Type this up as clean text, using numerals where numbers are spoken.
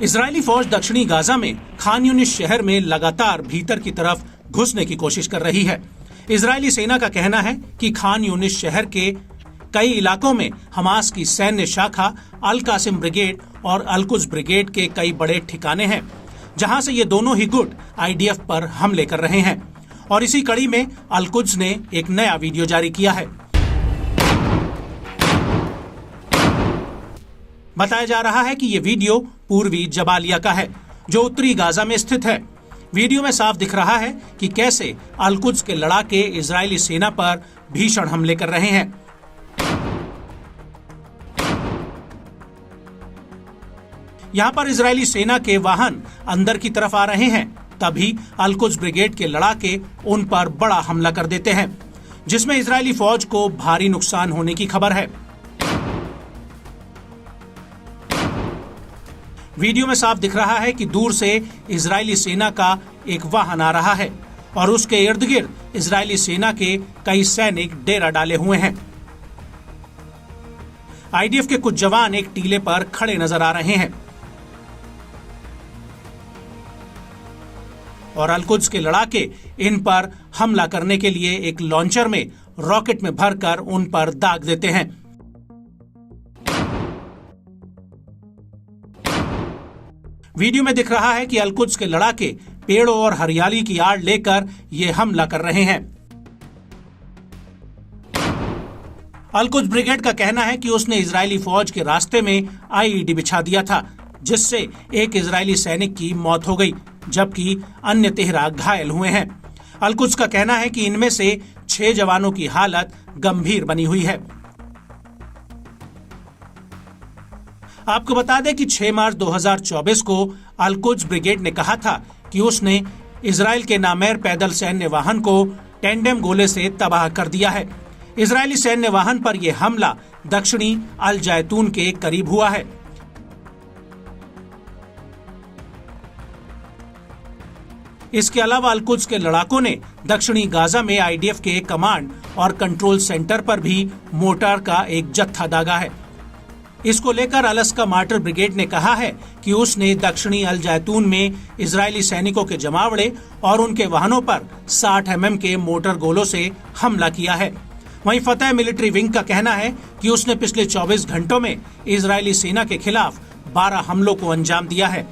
Israeli फौज दक्षिणी Gaza में खान यूनिस शहर में लगातार भीतर की तरफ घुसने की कोशिश कर रही है। इजरायली सेना का कहना है कि खान यूनिस शहर के कई इलाकों में हमास की सैन्य शाखा अल कासिम ब्रिगेड और अल कुद्स ब्रिगेड के कई बड़े ठिकाने हैं, जहां से ये दोनों ही गुट आईडीएफ पर हमले कर रहे हैं। और इसी कड़ी में अल कुद्स ने एक नया वीडियो जारी किया है। बताया जा रहा है कि ये वीडियो पूर्वी जबालिया का है, जो उत्तरी गाजा में स्थित है। वीडियो में साफ दिख रहा है कि कैसे अल कुद्स के लड़ाके इजरायली सेना पर भीषण हमले कर रहे हैं। यहाँ पर इजरायली सेना के वाहन अंदर की तरफ आ रहे हैं, तभी अल कुद्स ब्रिगेड के लड़ाके उन पर बड़ा हमला कर देते हैं, जिसमें इजरायली फौज को भारी नुकसान होने की खबर है। वीडियो में साफ दिख रहा है कि दूर से इजरायली सेना का एक वाहन आ रहा है और उसके इर्द गिर्द इजरायली सेना के कई सैनिक डेरा डाले हुए हैं। आईडीएफ के कुछ जवान एक टीले पर खड़े नजर आ रहे हैं और अल कुद्स के लड़ाके इन पर हमला करने के लिए एक लॉन्चर में रॉकेट में भरकर उन पर दाग देते हैं। वीडियो में दिख रहा है कि अल कुद्स के लड़ाके पेड़ों और हरियाली की आड़ लेकर ये हमला कर रहे हैं। अल कुद्स ब्रिगेड का कहना है कि उसने इजरायली फौज के रास्ते में आईईडी बिछा दिया था, जिससे एक इजरायली सैनिक की मौत हो गई, जबकि अन्य 13 घायल हुए हैं। अल कुद्स का कहना है कि इनमें से 6 जवानों की हालत गंभीर बनी हुई है। आपको बता दें कि 6 मार्च 2024 को अल कुद्स ब्रिगेड ने कहा था कि उसने इजरायल के नामेर पैदल सैन्य वाहन को टेंडेम गोले से तबाह कर दिया है। इजरायली सैन्य वाहन पर यह हमला दक्षिणी अल जैतून के करीब हुआ है। इसके अलावा अल कुद्स के लड़ाकों ने दक्षिणी गाजा में आईडीएफ के कमांड और कंट्रोल सेंटर पर भी मोर्टार का एक जत्था दागा है। इसको लेकर अलस्का मार्टर ब्रिगेड ने कहा है कि उसने दक्षिणी अल जैतून में इजरायली सैनिकों के जमावड़े और उनके वाहनों पर 60 mm के मोटर गोलों से हमला किया है। वहीं फतेह मिलिट्री विंग का कहना है कि उसने पिछले 24 घंटों में इजरायली सेना के खिलाफ 12 हमलों को अंजाम दिया है।